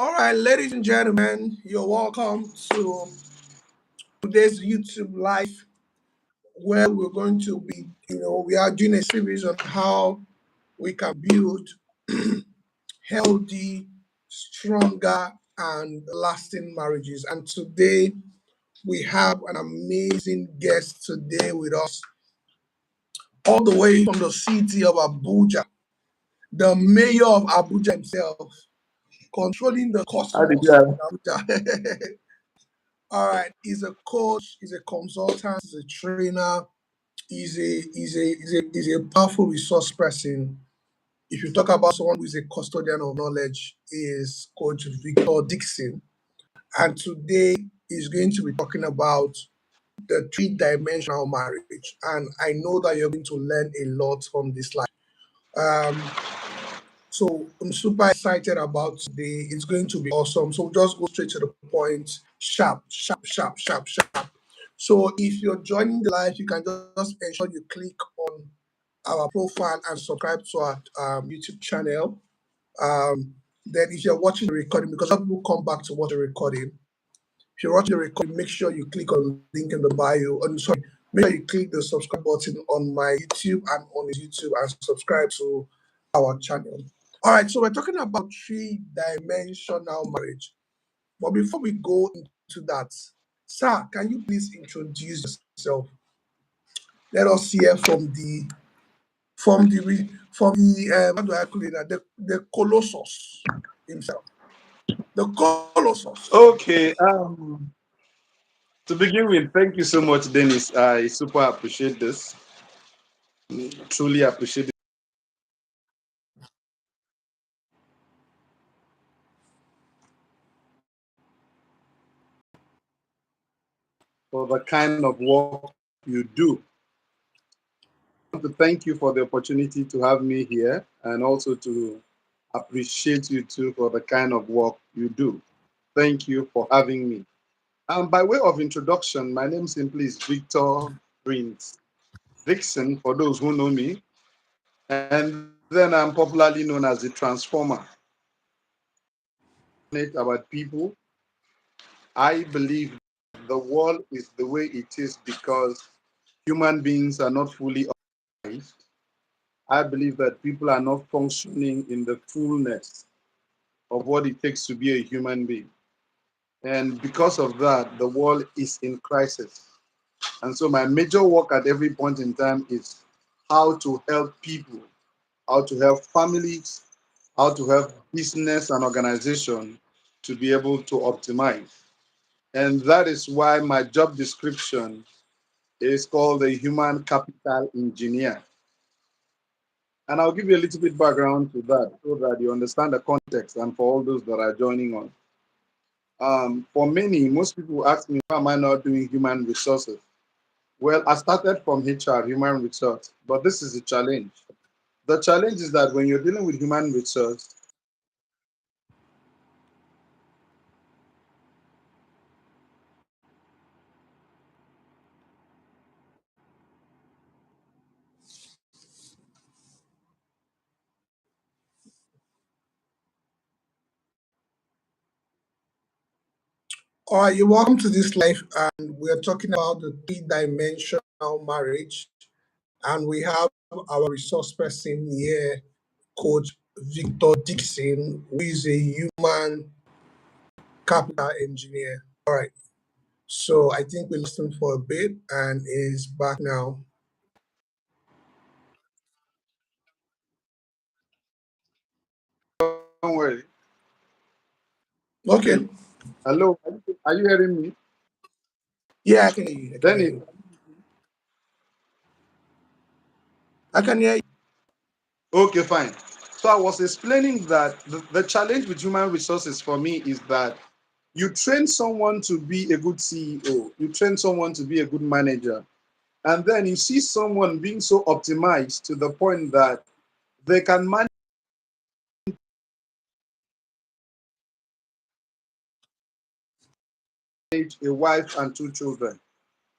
All right, ladies and gentlemen, you're welcome to today's YouTube live where we're going to be, we are doing a series on how we can build healthy, stronger, and lasting marriages. And today we have an amazing guest today with us, all the way from the city of Abuja, the mayor of Abuja himself, controlling the How did cosmos you? in Abuja. All right, he's a coach, he's a consultant, he's a trainer, he's a powerful resource person. If you talk about someone who is a custodian of knowledge, is Coach Victor Dixon. And today he's going to be talking about the three-dimensional marriage. And I know that you're going to learn a lot from this life. Um, so I'm super excited about today. It's going to be awesome. So just go straight to the point. Sharp, sharp, sharp, sharp, sharp. So if you're joining the live, you can just ensure you click on our profile and subscribe to our YouTube channel. Then if you're watching the recording, because some people come back to watch the recording, if you're watching the recording, make sure you click on the link in the bio. And sorry, make sure you click the subscribe button on my YouTube and on his YouTube and subscribe to our channel. All right, so we're talking about three-dimensional marriage. But before we go into that, sir, can you please introduce yourself? Let us hear from the what do I call it? The Colossus himself. The Colossus. Okay. To begin with, thank you so much, Dennis. I super appreciate this. Truly appreciate it for the kind of work you do. I want to thank you for the opportunity to have me here and also to appreciate you too for the kind of work you do. Thank you for having me. By way of introduction, my name simply is Victor Prince Dixon, for those who know me, and then I'm popularly known as the Transformer. About people, I believe the world is the way it is because human beings are not fully organized. I believe that people are not functioning in the fullness of what it takes to be a human being. And because of that, the world is in crisis. And so my major work at every point in time is how to help people, how to help families, how to help business and organization to be able to optimize. And that is why my job description is called the Human Capital Engineer. And I'll give you a little bit background to that so that you understand the context and for all those that are joining on. For many, most people ask me, why am I not doing human resources? Well, I started from HR, human resource, but this is a challenge. The challenge is that when you're dealing with human resource, All right, you're welcome to this live, and we're talking about the three-dimensional marriage. And we have our resource person here, Coach Victor Dixon, who is a human capital engineer. All right. So I think we lost him for a bit and is back now. don't worry. Okay. Hello, are you hearing me? Yeah, I can hear you. I can Then hear it, you. I can hear you. okay, fine. So I was explaining that the challenge with human resources for me is that you train someone to be a good CEO, you train someone to be a good manager, and then you see someone being so optimized to the point that they can manage a wife and two children.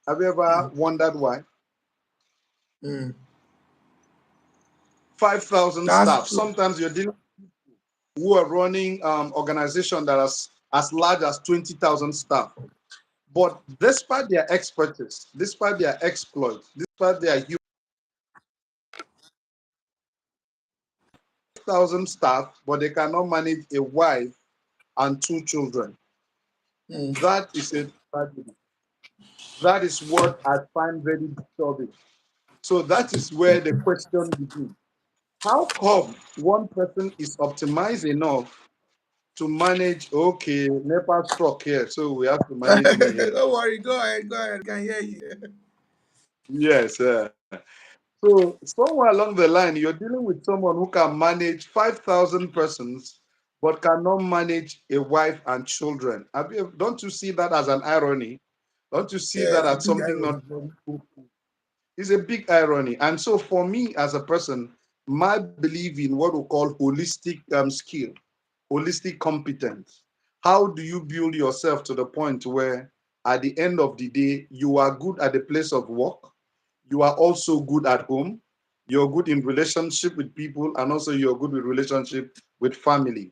Have you ever wondered why? Mm. 5,000 That's staff. true. Sometimes you're dealing. who are running organization that is as large as 20,000 staff. But despite their expertise, despite their exploits, despite their 1,000 staff, but they cannot manage a wife and two children. Mm. That is a tragedy. That is what I find very disturbing. So that is where the question begins. How come one person is optimized enough to manage, okay, NEPA struck here, so we have to manage me here? Don't worry, go ahead, go ahead. I can hear you. Yes. So somewhere along the line, you're dealing with someone who can manage 5,000 persons, but cannot manage a wife and children. Don't you see that as an irony? Don't you see Yeah, that it's a as big something irony. not very cool? It's a big irony. And so for me as a person, my belief in what we call holistic skill, holistic competence. How do you build yourself to the point where at the end of the day, you are good at the place of work, you are also good at home, you're good in relationship with people, and also you're good with relationship with family.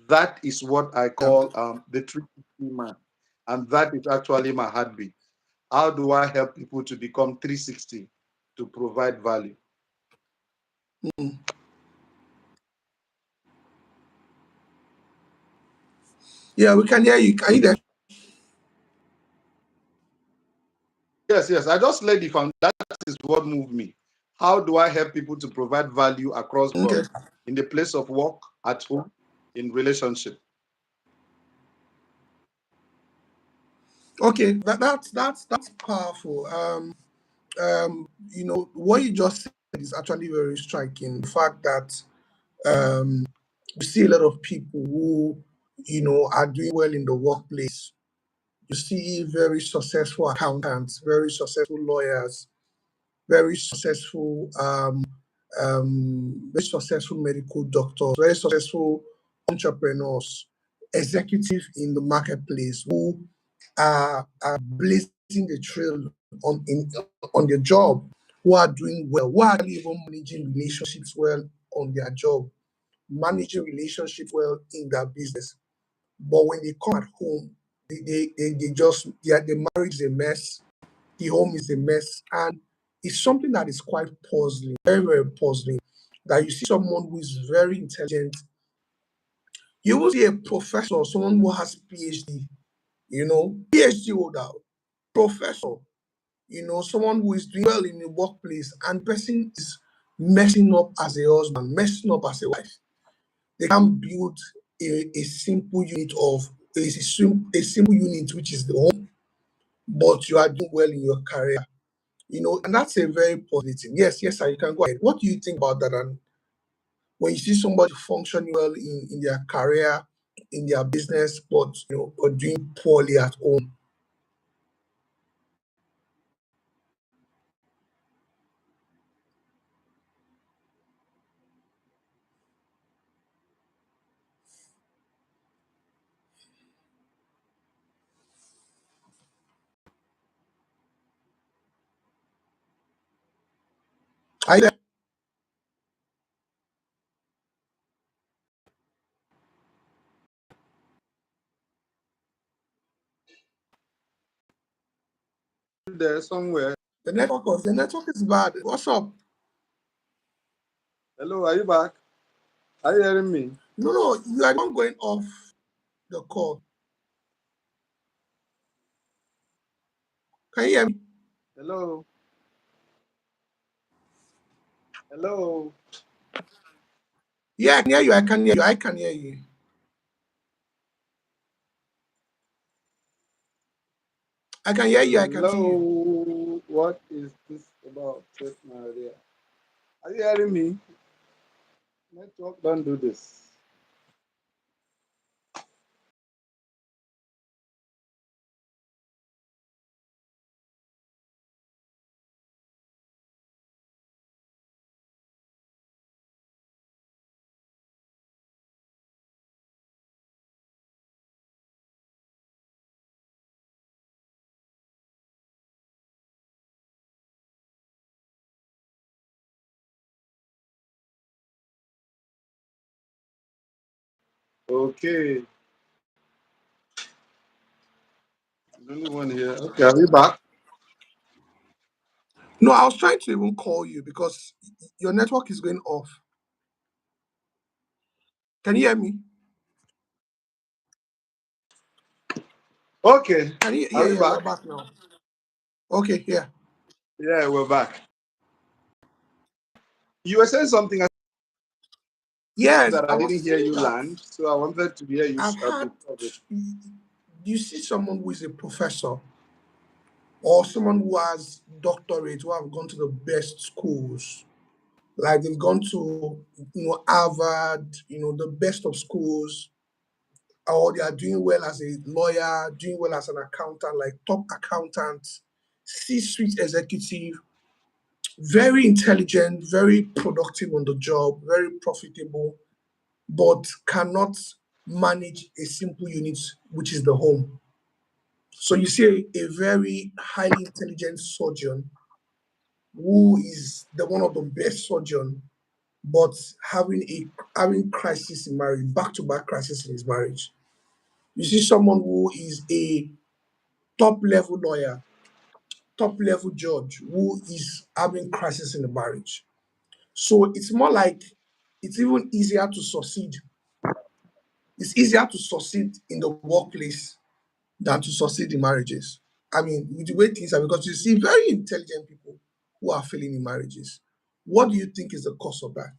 That is what I Yeah. call the 360 man. And that is actually my heartbeat. How do I help people to become 360 to provide value? Mm. Yeah, we can hear you. Can you there? Yes. I just laid the foundation. That is what moved me. How do I help people to provide value across Okay. board in the place of work, at home, in relationship? Okay, that's powerful. What you just said is actually very striking. The fact that um, you see a lot of people who, are doing well in the workplace. You see very successful accountants, very successful lawyers, very successful medical doctors, very successful entrepreneurs, executives in the marketplace who are blazing the trail on their job, who are doing well, who are even managing relationships well on their job, managing relationships well in their business. But when they come at home, the marriage is a mess, the home is a mess, and it's something that is quite puzzling, very, very puzzling. That you see someone who is very intelligent, you will see a professor, someone who has PhD, PhD holder, professor, someone who is doing well in the workplace, and person is messing up as a husband, messing up as a wife. They can build a simple unit of a simple unit, which is the home, but you are doing well in your career. And that's a very positive. Yes, yes, sir, you can go ahead. What do you think about that? And when you see somebody functioning well in their career, in their business, but doing poorly at home. I There somewhere. the network is bad. What's up? Hello, are you back? Are you hearing me? No, no, you are not going off the call. Can you hear me? Hello, hello. Yeah, I can hear you. I can hear you. I can hear you. I can hear you. I can see you. Hello, what is this about? Check my idea. Are you hearing me? Network, don't do this. Okay. The only one here. Okay, are we back? No, I was trying to even call you because your network is going off. Can you hear me? Okay. Can you? Are Yeah, we yeah, we're back? back now. Okay, yeah. Yeah, we're back. You were saying something Yes, that I I was didn't hear saying you that land, so I wanted to hear you I've had. to stop it. You see someone who is a professor or someone who has doctorate, who have gone to the best schools, like they've gone to Harvard, the best of schools, or they are doing well as a lawyer, doing well as an accountant, like top accountant, C-suite executive, very intelligent, very productive on the job, very profitable, but cannot manage a simple unit, which is the home. So you see a very highly intelligent surgeon who is the one of the best surgeon, but having crisis in marriage, back to back crisis in his marriage. You see someone who is a top level lawyer, top level judge who is having crisis in the marriage. So it's more like it's even easier to succeed. It's easier to succeed in the workplace than to succeed in marriages. I mean, with the way things are, because you see very intelligent people who are failing in marriages. What do you think is the cause of that?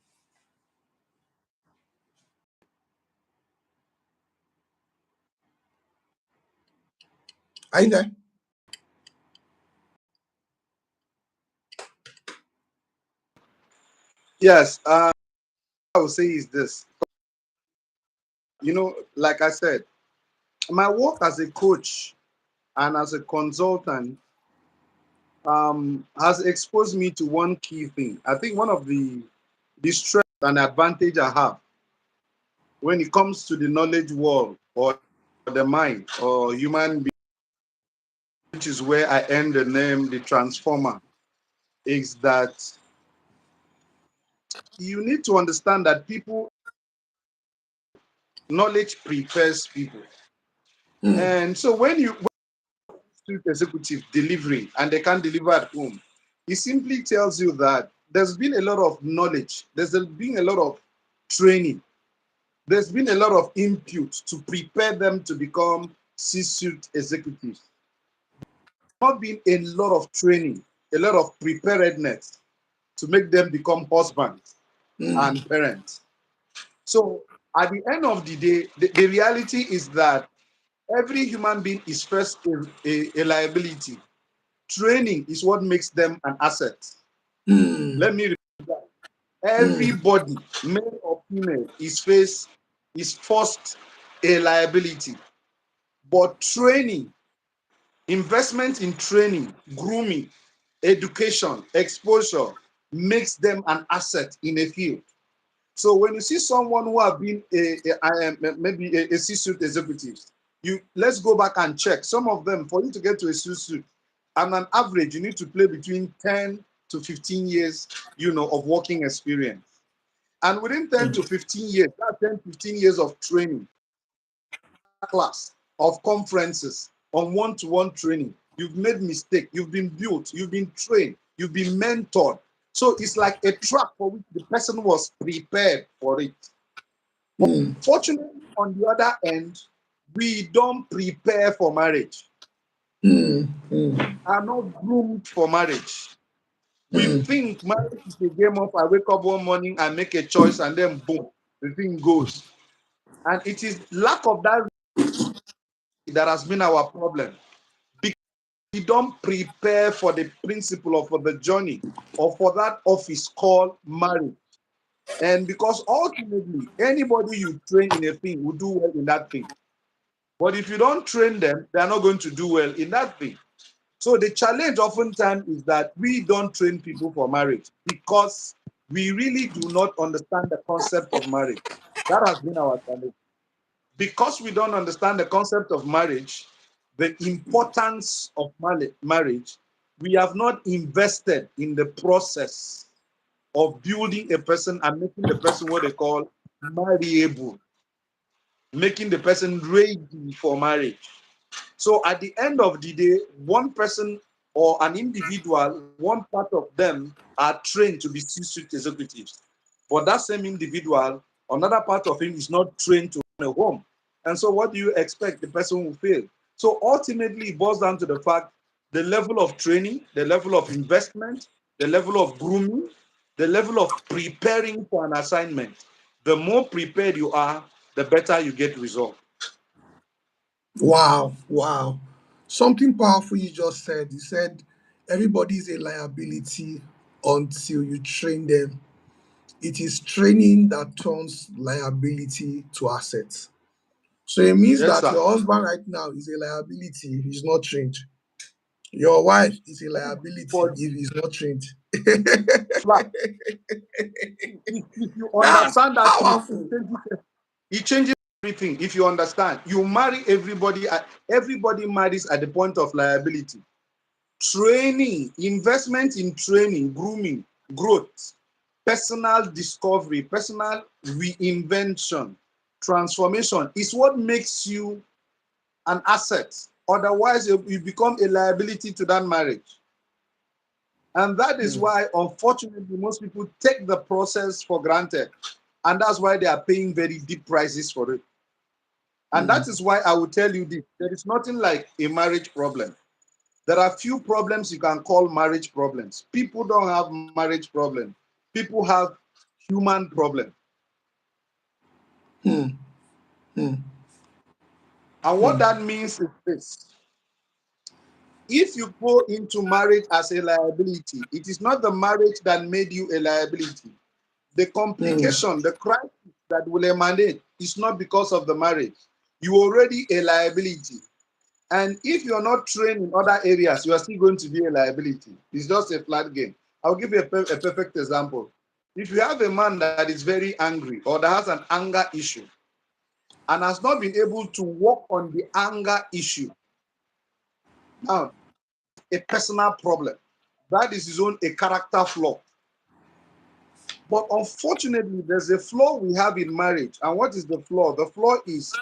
Are you there? Yes, I would say is this. Like I said, my work as a coach and as a consultant has exposed me to one key thing. I think one of the strength and advantage I have when it comes to the knowledge world or the mind or human being, which is where I earned the name the transformer, is that you need to understand that people knowledge prepares people. Mm, And so when street executive delivering and they can't deliver at home, it simply tells you that there's been a lot of knowledge, there's been a lot of training, there's been a lot of input to prepare them to become C-suite executives. Not been a lot of training, a lot of preparedness to make them become husbands and mm, parents. So at the end of the day, the reality is that every human being is first a liability. Training is what makes them an asset. mm, Let me repeat that. mm, Everybody, male or female, is first a liability. But training, investment in training, grooming, education, exposure makes them an asset in a field. So when you see someone who have been maybe a C-suite executive, let's go back and check. Some of them, for you to get to a C-suite, on an average, you need to play between 10 to 15 years, of working experience. And within 10 to 15 years, that 10, 15 years of training, class, of conferences, on one-to-one training, you've made mistake, you've been built, you've been trained, you've been mentored. So it's like a track for which the person was prepared for it. mm, Fortunately, on the other end, we don't prepare for marriage. mm, mm, Are not groomed for marriage. We mm, think marriage is a game of I wake up one morning and make a choice and then boom, the thing goes. And it is lack of that has been our problem. Because we don't prepare for the principle or for the journey or for that office called marriage. And because ultimately, anybody you train in a thing will do well in that thing. But if you don't train them, they are not going to do well in that thing. So the challenge oftentimes is that we don't train people for marriage because we really do not understand the concept of marriage. That has been our challenge. Because we don't understand the concept of marriage, the importance of marriage, we have not invested in the process of building a person and making the person what they call marriable. making the person ready for marriage. So at the end of the day, one person or an individual, one part of them are trained to be C-suite executives. But that same individual, another part of him is not trained to run a home. And so what do you expect? The person will fail. So ultimately, it boils down to the fact the level of training, the level of investment, the level of grooming, the level of preparing for an assignment. The more prepared you are, the better you get results. Wow, wow. Something powerful you just said. You said everybody is a liability until you train them. It is training that turns liability to assets. So it means Yes, that sir. your husband right now is a liability if he's not trained. Your wife is a liability For if he's not trained. if you That's understand that truth, powerful. it changes everything. If you understand, you marry everybody. Everybody marries at the point of liability. Training, investment in training, grooming, growth, personal discovery, personal reinvention, transformation is what makes you an asset. Otherwise, you become a liability to that marriage. And that is Hmm, why, unfortunately, most people take the process for granted. And that's why they are paying very deep prices for it. And hmm, that is why I will tell you this: there is nothing like a marriage problem. There are few problems you can call marriage problems. People don't have marriage problems. People have human problems. hmm, hmm, And what hmm, that means is this: if you go into marriage as a liability, it is not the marriage that made you a liability. The hmm. complication, the crisis that will emanate is not because of the marriage. You already a liability. And if you're not trained in other areas, you are still going to be a liability. It's just a flat game. I'll give you a perfect example. If you have a man that is very angry or that has an anger issue and has not been able to work on the anger issue, now a personal problem. That is his own a character flaw. But unfortunately, there's a flaw we have in marriage. And what is the flaw? The flaw is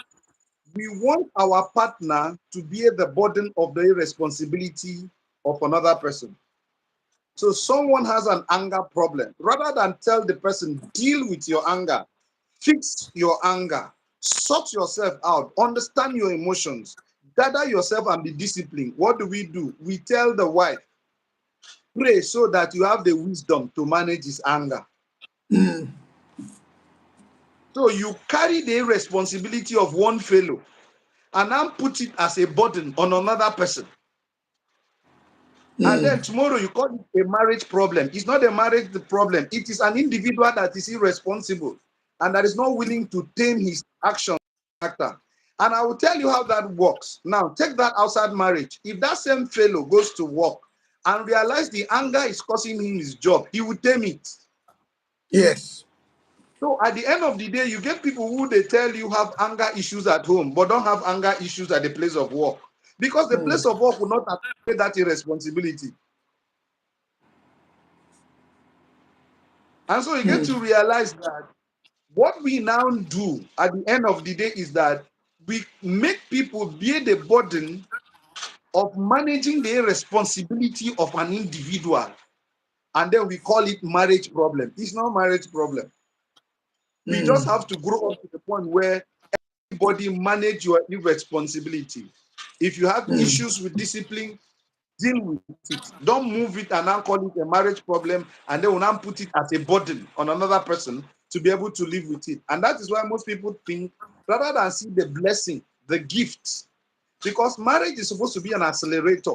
we want our partner to bear the burden of the responsibility of another person. So someone has an anger problem. Rather than tell the person, deal with your anger, fix your anger, sort yourself out, understand your emotions, gather yourself and be disciplined. What do? We tell the wife, pray so that you have the wisdom to manage his anger. Hmm. So you carry the responsibility of one fellow and now put it as a burden on another person. And Hmm. then tomorrow you call it a marriage problem. It's not a marriage problem. It is an individual that is irresponsible and that is not willing to tame his action factor. And I will tell you how that works. Now, take that outside marriage. If that same fellow goes to work and realize the anger is costing him his job, he will tame it. Yes. So at the end of the day, you get people who they tell you have anger issues at home, but don't have anger issues at the place of work. Because the Hmm, place of work will not accept that irresponsibility. And so you get hmm, to realize that what we now do at the end of the day is that we make people bear the burden of managing the responsibility of an individual. And then we call it marriage problem. It's not marriage problem. We just hmm, have to grow up to the point where everybody manage your irresponsibility. If you have hmm, issues with discipline, deal with it. Don't move it and now call it a marriage problem and then we'll now put it as a burden on another person to be able to live with it. And that is why most people think rather than see the blessing, the gift, because marriage is supposed to be an accelerator.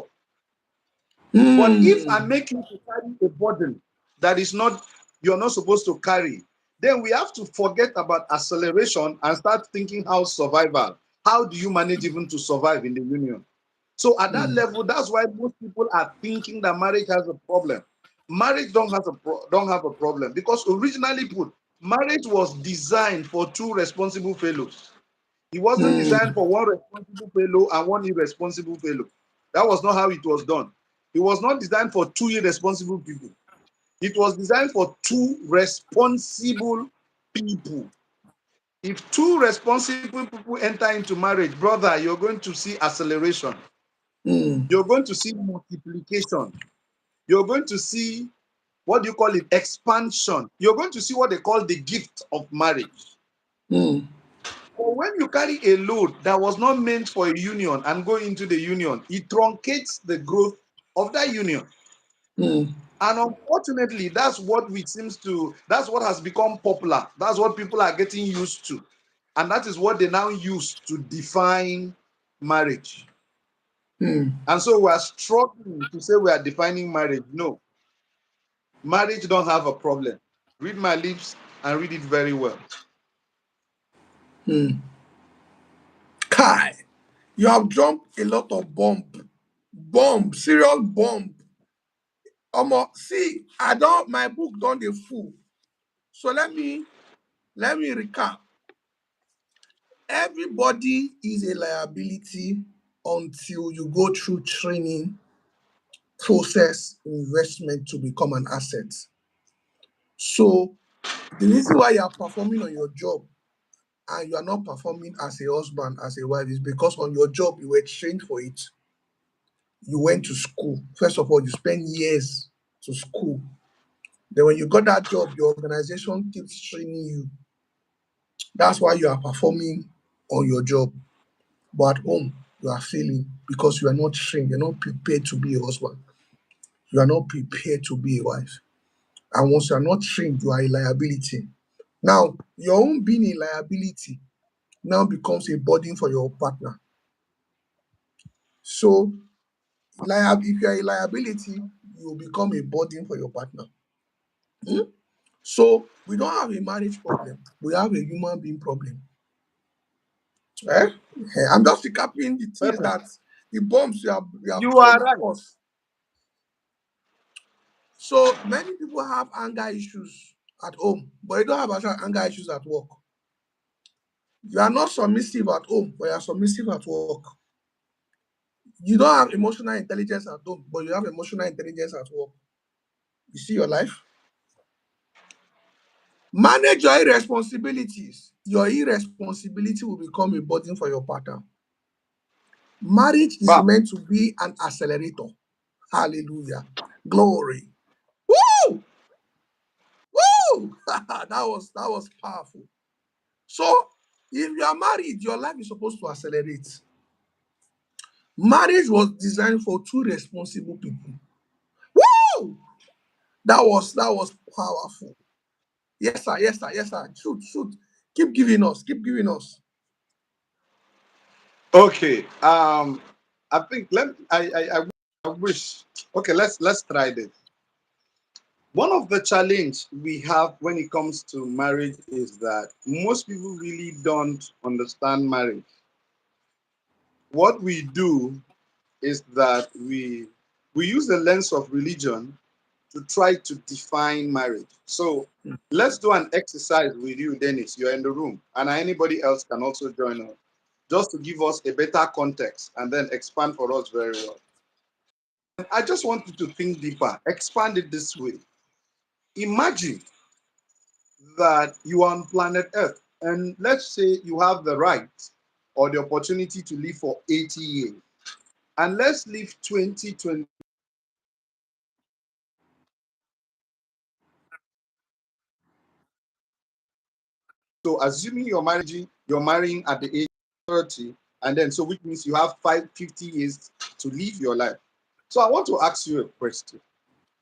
But if I hmm. make you to carry a burden that is not you're not supposed to carry, then we have to forget about acceleration and start thinking how survival. How do you manage even to survive in the union? So at that Hmm. level, that's why most people are thinking that marriage has a problem. Marriage don't have a problem because originally put, marriage was designed for two responsible fellows. It wasn't designed Hmm. for one responsible fellow and one irresponsible fellow. That was not how it was done. It was not designed for two irresponsible people. It was designed for two responsible people. If two responsible people enter into marriage, brother, you're going to see acceleration. Mm. You're going to see multiplication. You're going to see, what do you call it, expansion. You're going to see what they call the gift of marriage. Mm. But when you carry a load that was not meant for a union and go into the union, it truncates the growth of that union. Mm. And unfortunately, that's what that's what has become popular. That's what people are getting used to. And that is what they now use to define marriage. Mm. And so we are struggling to say we are defining marriage. No, marriage don't have a problem. Read my lips and read it very well. Mm. Kai, you have dropped a lot of serious bomb. See, my book done the full. So let me recap. Everybody is a liability until you go through training, process, investment to become an asset. So the reason why you are performing on your job and you are not performing as a husband, as a wife, is because on your job you were trained for it. You went to school. First of all, you spent years to school. Then when you got that job, your organization keeps training you. That's why you are performing on your job. But at home, you are failing because you are not trained. You're not prepared to be a husband. You are not prepared to be a wife. And once you are not trained, you are a liability. Now, your own being a liability now becomes a burden for your partner. So, if you are a liability, you will become a burden for your partner. Hmm? So, we don't have a marriage problem. We have a human being problem. Eh? I'm just recapping the things that the bombs you have You thrown are at right. us. So many people have anger issues at home, but you don't have actual anger issues at work. You are not submissive at home, but you are submissive at work. You don't have emotional intelligence at home, but you have emotional intelligence at work. You see your life? Manage your irresponsibilities. Your irresponsibility will become a burden for your partner. Marriage is Bam. meant to be an accelerator. Hallelujah. Glory. Woo! Woo! that was powerful. So if you are married, your life is supposed to accelerate. Marriage was designed for two responsible people. Woo! That was powerful. Yes, sir. Yes, sir. Yes, sir. Shoot. Keep giving us. Keep giving us. Okay. I think I wish. Okay, let's try this. One of the challenge we have when it comes to marriage is that most people really don't understand marriage. What we do is that we use the lens of religion to try to define marriage. So let's do an exercise with you, Dennis. You're in the room, and anybody else can also join us, just to give us a better context and then expand for us very well. I just want you to think deeper, expand it this way. Imagine that you are on planet Earth, and let's say you have the right or the opportunity to live for 80 years, and let's live 2020. So assuming you're marrying at the age of 30, and then so which means you have 50 years to live your life. So I want to ask you a question.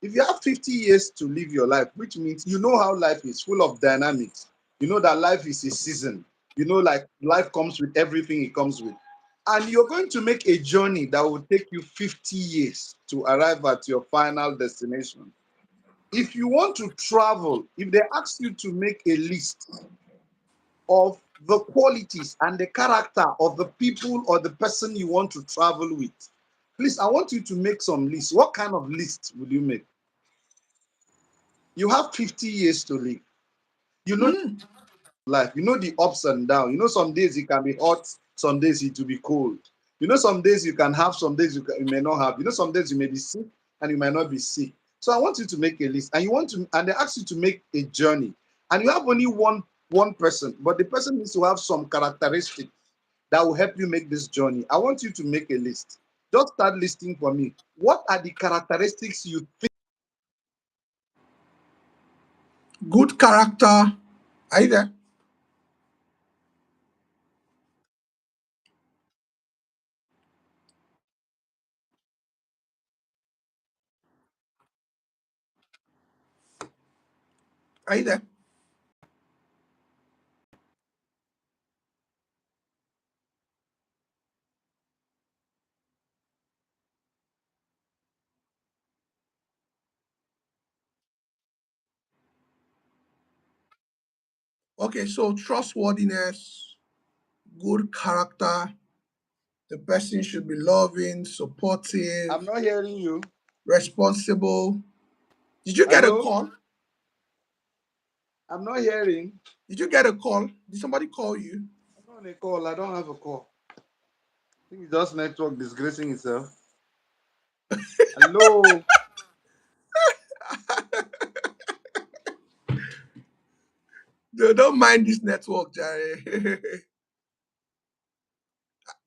If you have 50 years to live your life, which means you know how life is full of dynamics. You know that life is a season. You know, like life comes with everything it comes with. And you're going to make a journey that will take you 50 years to arrive at your final destination. If you want to travel, if they ask you to make a list of the qualities and the character of the people or the person you want to travel with, please, I want you to make some list. What kind of list will you make? You have 50 years to live. You know Mm. life. You know the ups and downs. You know some days it can be hot, some days it will be cold. You know some days you can have, some days you may not have. You know some days you may be sick and you might not be sick. So I want you to make a list, and and they ask you to make a journey, and you have only one person, but the person needs to have some characteristics that will help you make this journey. I want you to make a list. Just start listing for me. What are the characteristics you think? Good character. Are you there? Are you there? Okay, so trustworthiness, good character. The person should be loving, I'm supportive, not hearing you. responsible. Did you get a Hello? call? I'm not hearing. Did you get a call? Did somebody call you? I'm not on a call. I don't have a call. I think it's just network disgracing itself. Hello? Don't mind this network, Jerry.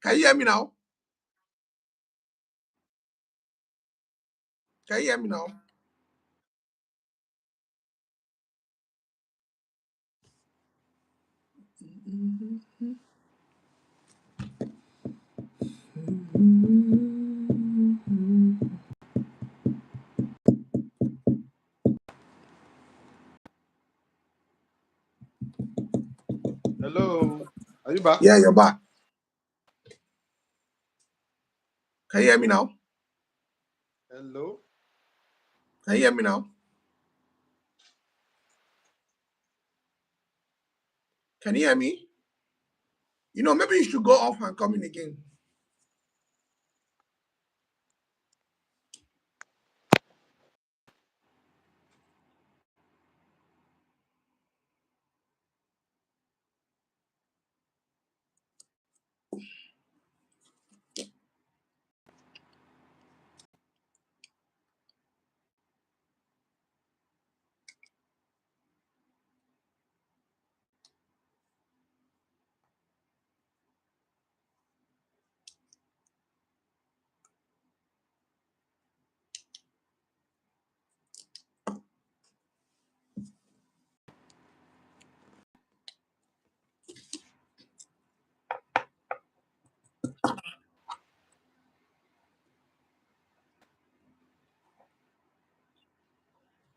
Can you hear me now? Can you hear me now? Hello? Are you back? Yeah, you're back. Can you hear me now? Hello? Can you hear me now? Can you hear me? Maybe you should go off and come in again.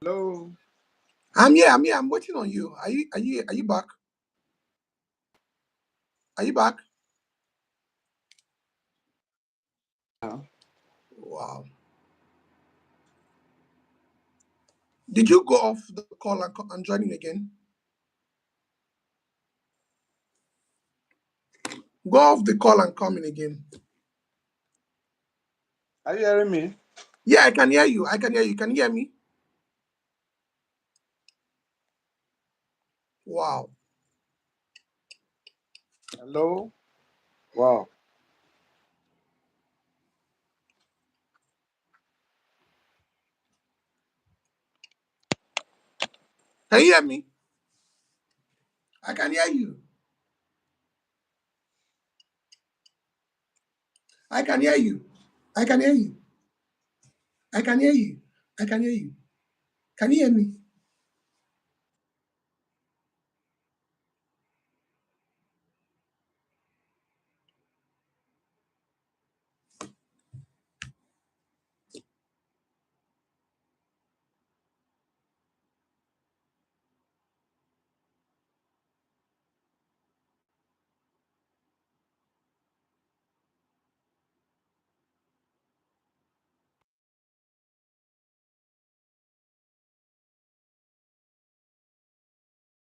Hello? I'm here. I'm here. I'm waiting on you. Are you back? Are you back? Yeah. Wow. Did you go off the call and join in again? Go off the call and come in again. Are you hearing me? Yeah, I can hear you. I can hear you. Can you hear me? Wow. Hello? Wow. Can you hear me? I can hear you. I can hear you. I can hear you. I can hear you. I can hear you. Can you hear me?